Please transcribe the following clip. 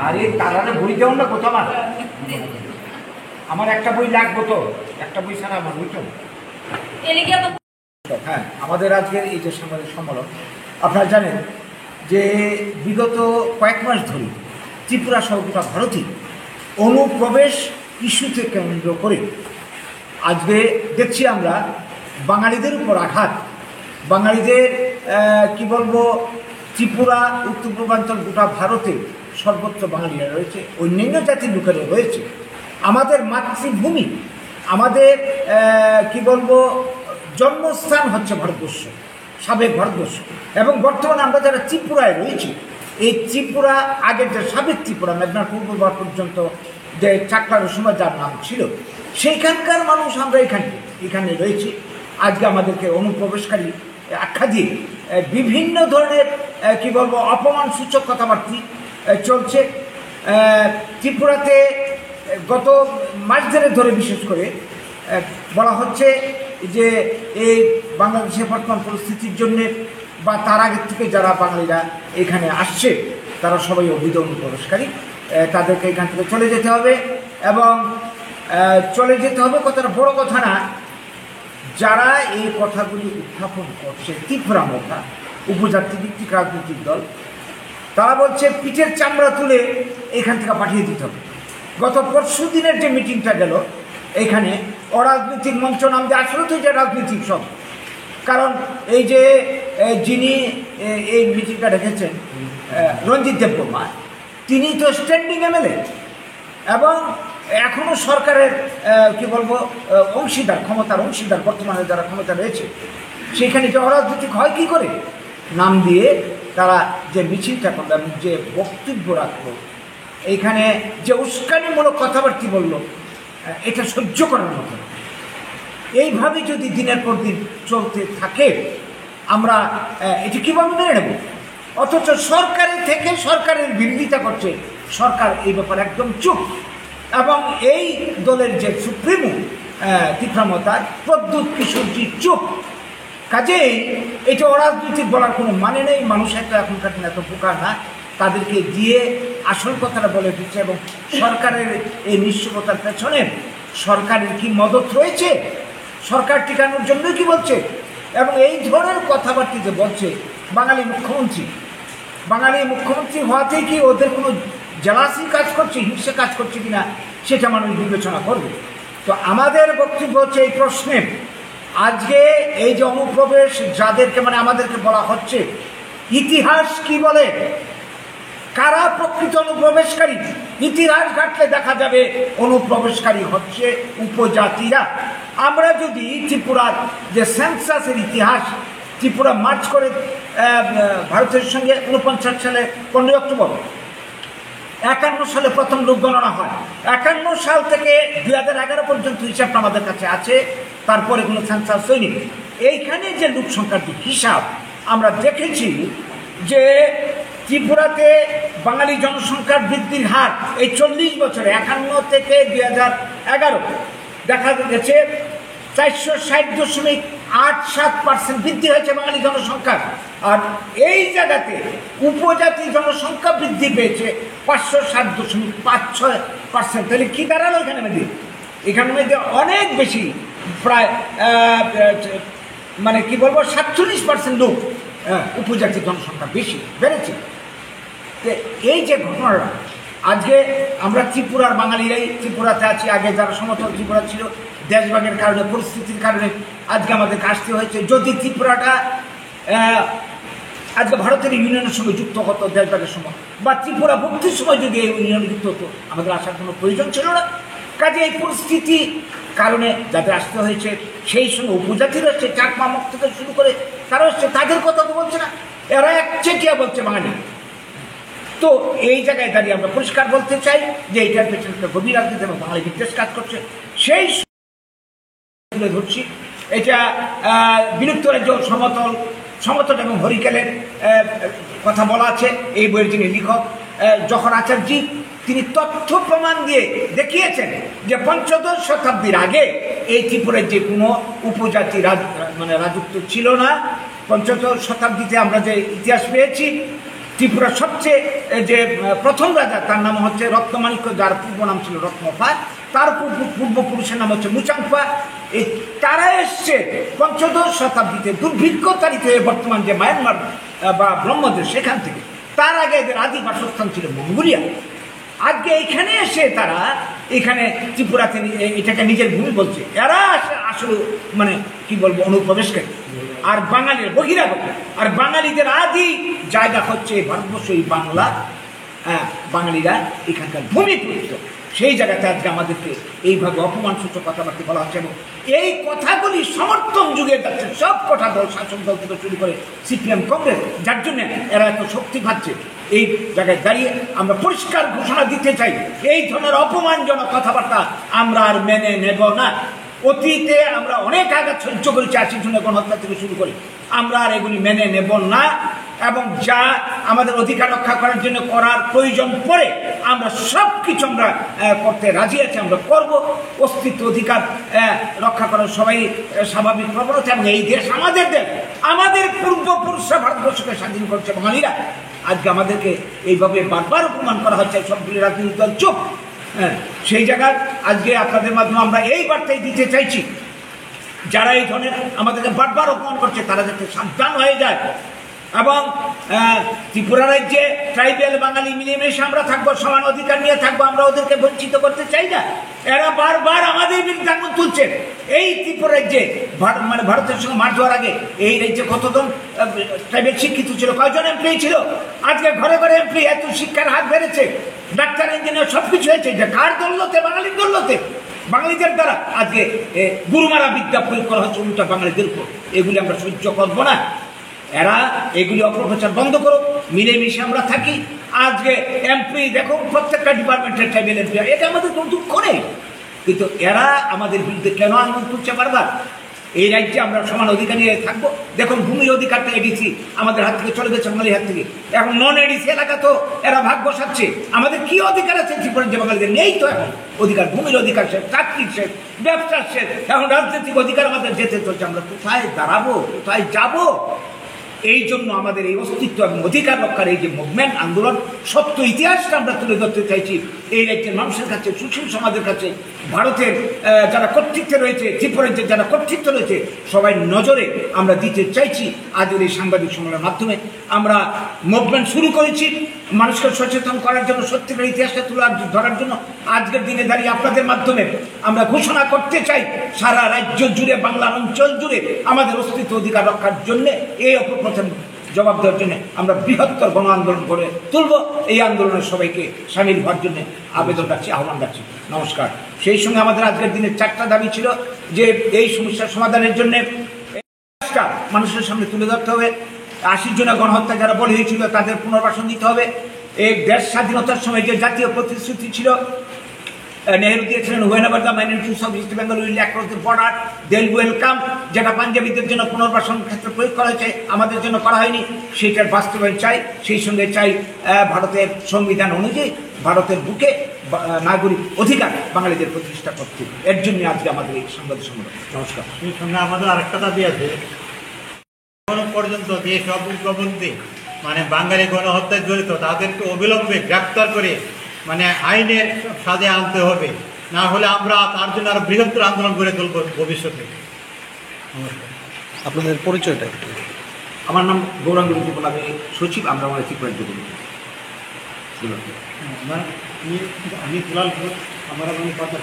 আরে তারা বই দেও না কোথাও আমার একটা বই লাগবো তো, একটা বই ছাড়া আমার বুঝছো। হ্যাঁ, আমাদের আজকের এই যে সাংবাদিক সম্মেলন, আপনারা জানেন যে বিগত কয়েক মাস ধরে ত্রিপুরা সহ গোটা ভারতে অনুপ্রবেশ ইস্যুতে কেন্দ্র করে আজকে দেখছি আমরা বাঙালিদের উপর আঘাত, বাঙালিদের কি বলবো, ত্রিপুরা উত্তর পূর্বাঞ্চল গোটা ভারতে সর্বত্র বাঙালিরা রয়েছে, অন্যান্য জাতির লোকেরা রয়েছে। আমাদের মাতৃভূমি, আমাদের কি বলবো, জন্মস্থান হচ্ছে ভারতবর্ষ, সাবেক ভারতবর্ষ, এবং বর্তমানে আমরা যারা ত্রিপুরায় রয়েছি, এই ত্রিপুরা আগের যে সাবেক ত্রিপুরা মেঘনার পূর্ববার পর্যন্ত যে চাকলার সময় যার নাম ছিল, সেইখানকার মানুষ আমরা এখানে রয়েছি। আজকে আমাদেরকে অনুপ্রবেশকারী আখ্যা দিয়ে বিভিন্ন ধরনের কি বলবো অপমানসূচক কথাবার্তা চলছে। ত্রিপুরাতে গত মাস ধরে বিশেষ করে বলা হচ্ছে যে এই বাংলাদেশের বর্তমান পরিস্থিতির জন্যে বা তার আগের থেকে যারা বাঙালিরা এখানে আসছে তারা সবাই অবৈধ অনুপ্রবেশকারী, তাদেরকে এখান থেকে চলে যেতে হবে। এবং চলে যেতে হবে কথাটা বড় কথা না, যারা এই কথাগুলি উত্থাপন করছে ত্রিপুরা মোটা উপজাতি ভিত্তিক রাজনৈতিক দল, তারা বলছে পিঠের চামড়া তুলে এখান থেকে পাঠিয়ে দিতে হবে। গত পরশু দিনের যে মিটিংটা গেল, এখানে অরাজনৈতিক মঞ্চ নাম দিয়ে আসলে তো যে রাজনৈতিক সব, কারণ এই যে যিনি এই মিটিংটা রেখেছেন রঞ্জিত দেববর্মা, তিনি তো স্ট্যান্ডিং এমএলএ এবং এখনও সরকারের কি বলবো অংশীদার, ক্ষমতার অংশীদার, বর্তমানে যারা ক্ষমতা রয়েছে, সেখানে যে অরাজনৈতিক হয় কী করে নাম দিয়ে তারা যে মিছিলটা করলো এবং যে বক্তব্য রাখলো, এইখানে যে উস্কানিমূলক কথাবার্তা বলল, এটা সহ্য করার মতো। এইভাবে যদি দিনের পর দিন চলতে থাকে আমরা এটি কীভাবে মেনে নেব? অথচ সরকারের থেকে সরকারের বিরোধিতা করছে, সরকার এই ব্যাপারে একদম চুপ। এবং এই দলের যে সুপ্রিমো তীব্রমতার প্রদ্যুৎ কিশোরজি চুপ। কাজেই এটা অরাজনৈতিক বলার কোনো মানে নেই। মানুষ একটা এখনকার দিন এত বোকা না, তাদেরকে দিয়ে আসল কথাটা বলে দিচ্ছে। এবং সরকারের এই নিশ্চয়তার পেছনে সরকারের কি মদত রয়েছে, সরকার টিকানোর জন্যই কি বলছে। এবং এই ধরনের কথাবার্তা যে বলছে বাঙালি মুখ্যমন্ত্রী হওয়াতেই কি ওদের কোনো জেলাসি কাজ করছে, হিংসে কাজ করছে কিনা সেটা মানুষ বিবেচনা করবে। তো আমাদের বক্তব্য হচ্ছে এই প্রশ্নে, আজকে এই যে অনুপ্রবেশ যাদেরকে আমাদেরকে বলা হচ্ছে, ইতিহাস কি বলে, কারা প্রকৃত অনুপ্রবেশকারী? ইতিহাস ঘাটলে দেখা যাবে অনুপ্রবেশকারী হচ্ছে উপজাতিরা। আমরা যদি ত্রিপুরার যে সেন্সাসের ইতিহাস, ত্রিপুরা মার্চ করে ভারতের সঙ্গে 49 সালে 15 অক্টোবর, 51 সালে প্রথম লোক গণনা হয়, 51 সাল থেকে 2011 পর্যন্ত হিসাবটা আমাদের কাছে আছে, তারপরে কোনো সেন্সাস হয়নি। এইখানে যে লোক সংখ্যার হিসাব আমরা দেখেছি যে ত্রিপুরাতে বাঙালি জনসংখ্যার বৃদ্ধির হার এই 40 বছরে 51 থেকে 2011 দেখা গেছে 460.87% বৃদ্ধি হয়েছে বাঙালি জনসংখ্যা। আর এই জায়গাতে উপজাতি জনসংখ্যা বৃদ্ধি পেয়েছে 560.56%। তাহলে কী দাঁড়ালো এখানে মধ্যে অনেক বেশি, প্রায় কি বলবো 47% লোক উপজাতি জনসংখ্যা বেশি বেড়েছে। এই যে ঘটনাটা, আজকে আমরা ত্রিপুরার বাঙালিরাই ত্রিপুরাতে আছি। আগে যারা সমতল ত্রিপুরা ছিল, দেশভাগের কারণে, পরিস্থিতির কারণে আজকে আমাদেরকে আসতে হয়েছে। যদি ত্রিপুরাটা আজকে ভারতের ইউনিয়নের সঙ্গে যুক্ত হতো দেশভাগের সময়, বা ত্রিপুরা মুক্তির সময় যদি এই ইউনিয়নে যুক্ত হতো, আমাদের আসার কোনো প্রয়োজন ছিল না। কাজে এই পরিস্থিতি কারণে যাদের আসতে হয়েছে, সেই সঙ্গে উপজাতির হচ্ছে, চাকমা মুখ থেকে শুরু করে তারা হচ্ছে, তাদের কথা তো বলছে না, এরা একচেটিয়া বলছে বাঙালি। তো এই জায়গায় দাঁড়িয়ে আমরা পরিষ্কার বলতে চাই যে এইটার পেছনে গভীর রাজনীতি এবং বাঙালি বিদ্বেষ কাজ করছে। সেই তুলে ধরছি, এটা বিলুপ্ত রাজ্য সমতল এবং হরিকেলের কথা বলা আছে এই বইয়ের যিনি লেখক জহর আচার্যি, তিনি তথ্য প্রমাণ দিয়ে দেখিয়েছেন যে 15 শতাব্দীর আগে এই ত্রিপুরার যে কোনো উপজাতি রাজত্ব ছিল না। 15 শতাব্দীতে আমরা যে ইতিহাস পেয়েছি, ত্রিপুরার সবচেয়ে যে প্রথম রাজা তার নাম হচ্ছে রত্নমাণিক্য, যার পূর্ব নাম ছিল রত্নপা, তার পূর্বপুরুষের নাম হচ্ছে মুচাংপা। এই তারা এসছে পঞ্চদশ শতাব্দীতে দুর্ভিক্ষতারিত হয়ে বর্তমান যে মায়ানমার বা ব্রহ্মদেশ সেখান থেকে। তার আগে এদের আদি বাসস্থান ছিল মঙ্গোলিয়া। আজকে এখানে এসে তারা এখানে ত্রিপুরাতে এটাকে নিজের ভূমি বলছে। এরা আসলে মানে কি বলবো অনুপ্রবেশকারী আর বাঙালির বহিরাগত। আর বাঙালিদের আদি জায়গা হচ্ছে ভারতবর্ষ, এই বাংলা। বাঙালিরা এখানকার ভূমিপুত্র। সেই জায়গাতে আজকে আমাদেরকে এইভাবে অপমানসূচক কথাবার্তা বলা হচ্ছে এবং এই কথাগুলি সমর্থন যুগে যাচ্ছে সব কটা দল, শাসক দল থেকে শুরু করে সিপিএম, কংগ্রেস, যার জন্য এরা এত শক্তি পাচ্ছে। এই জায়গায় দাঁড়িয়ে আমরা পরিষ্কার ঘোষণা দিতে চাই, এই ধরনের অপমানজনক কথাবার্তা আমরা আর মেনে নেব না। অতীতে আমরা অনেক আঘাত সহ্য করেছি, 80 জনের গণহত্যা থেকে শুরু করে, আমরা আর এগুলি মেনে নেব না। এবং যা আমাদের অধিকার রক্ষা করার জন্য করার প্রয়োজন পড়ে আমরা সব কিছু আমরা করতে রাজি আছি, আমরা করব। অস্তিত্ব অধিকার রক্ষা করার সবাই স্বাভাবিক প্রবণতা এবং এই দেশ আমাদের দেশ, আমাদের পূর্বপুরুষরা ভারতবর্ষকে স্বাধীন করছে বাঙালিরা। আজকে আমাদেরকে এইভাবে বারবার অপমান করা হচ্ছে, সবগুলি রাজনৈতিক দল চুপ। সেই জায়গায় আজকে আপনাদের মাধ্যমে আমরা এই বার্তাই দিতে চাইছি, যারা এই ধরনের আমাদেরকে বারবার অপমান করছে তারা যাতে সাবধান হয়ে যায়। এবং ত্রিপুরা রাজ্যে ট্রাইবেল বাঙালি মিলেমিশে আমরা থাকবো, সমান অধিকার নিয়ে থাকবো, আমরা ওদেরকে বঞ্চিত করতে চাই না। এরা বারবার আমাদের বিরুদ্ধে আঙুল তুলছে। এই ত্রিপুরা রাজ্যে মানে ভারতের সঙ্গে মার ধোয়ার আগে এই রাজ্যে কতজন ট্রাইবেল শিক্ষিত ছিল, কয়জন এমপ্লয়ি ছিল? আজকে ঘরে ঘরে এমপ্লয়ি, এত শিক্ষার হাত বেড়েছে, ডাক্তার, ইঞ্জিনিয়ার সবকিছু হয়েছে। যে কার দৌলতে? বাঙালির দৌলতে, বাঙালিদের দ্বারা আজকে গুরুমারা বিদ্যা প্রয়োগ করা হচ্ছে উল্টা বাঙালিদের উপর। এগুলি আমরা সহ্য করবো না। এরা এগুলি অপপ্রচার বন্ধ করো, মিলেমিশে আমরা থাকি। আজকে এমপি দেখো, প্রত্যেকটা ডিপার্টমেন্টের ট্রাইবেল এমপি, এটা আমাদের কোনো দুঃখ নেই, কিন্তু এরা আমাদের বিরুদ্ধে কেন আন্দোলন করছে বারবার? এই রাজ্যে আমরা সমান অধিকার নিয়ে থাকবো। দেখুন ভূমির অধিকারটা এডিসি আমাদের হাত থেকে চলে গেছে, বাঙালির হাত থেকে। এখন নন এডিসি এলাকা তো এরা ভাগ বসাচ্ছে। আমাদের কি অধিকার আছে ত্রিপুরার যে বাঙালিদের? নেই তো এখন অধিকার। ভূমির অধিকার শেষ, চাকরির শেষ, ব্যবসার শেষ, এখন রাজনৈতিক অধিকার আমাদের যেতে চলছে। আমরা কোথায় দাঁড়াবো, কোথায় যাবো? এই জন্য আমাদের এই অস্তিত্ব এবং অধিকার রক্ষার এই যে মুভমেন্ট, আন্দোলন, সত্য ইতিহাসটা আমরা তুলে ধরতে চাইছি এই রাজ্যের মানুষের কাছে, সুশীল সমাজের কাছে, ভারতের যারা কর্তৃত্বে রয়েছে, ত্রিপুরার যারা কর্তৃত্ব রয়েছে, সবাই নজরে আমরা দিতে চাইছি। আজকের এই সাংবাদিক সম্মেলনের মাধ্যমে আমরা মুভমেন্ট শুরু করেছি মানুষকে সচেতন করার জন্য, সত্যিকার ইতিহাসটা তুলে ধরার জন্য। আজকের দিনে দাঁড়িয়ে আপনাদের মাধ্যমে আমরা ঘোষণা করতে চাই, সারা রাজ্য জুড়ে, বাংলা অঞ্চল জুড়ে আমাদের অস্তিত্ব অধিকার রক্ষার জন্য, এই অপপ্রচার জবাব দেওয়ার জন্য আমরা বৃহত্তর গণ আন্দোলন করে তুলব। এই আন্দোলনের সবাইকে সামিল হওয়ার জন্য আবেদন রাখছি, আহ্বান রাখছি। নমস্কার। সেই সঙ্গে আমাদের আজকের দিনে 4টা দাবি ছিল, যে এই সমস্যার সমাধানের জন্য মানুষের সামনে তুলে ধরতে হবে। 80 জনের গণহত্যা যারা বলি হয়েছিল তাদের পুনর্বাসন দিতে হবে। এই দেশ স্বাধীনতার সময় যে জাতীয় প্রতিশ্রুতি ছিল, নেহরু দিয়েছিলেন, whenever the minorities of East Bengal will across the border they will welcome, যেটা পাঞ্জাবিদের জন্য পুনর্বাসন ক্ষেত্রে প্রয়োগ করা হয়েছে, আমাদের জন্য করা হয়নি, সেইটার বাস্তবায়ন চাই। সেই সঙ্গে চাই ভারতের সংবিধান অনুযায়ী ভারতের বুকে নাগরিক অধিকার বাঙালিদের প্রতিষ্ঠা করতে। এর জন্য আজকে আমাদের এই সাংবাদিক সম্মেলন। নমস্কার। সেই সঙ্গে আমাদের আরেকটা দাবি আছে, এখনো পর্যন্ত যে সব উগ্রপন্থী মানে বাঙালি গণহত্যায় জড়িত তাদেরকে অবিলম্বে গ্রেপ্তার করে মানে আইনের সাজে আনতে হবে, না হলে আমরা তার জন্য আরো বৃহত্তর আন্দোলন করে তুলব ভবিষ্যতে। আপনাদের পরিচয়টা? আমার নাম গৌরাঙ্গ ত্রিপুরা, আমি সচিব, আমরা আমার ত্রিপুরা করি। আমি দুলাল ঘোষ, আমার কথা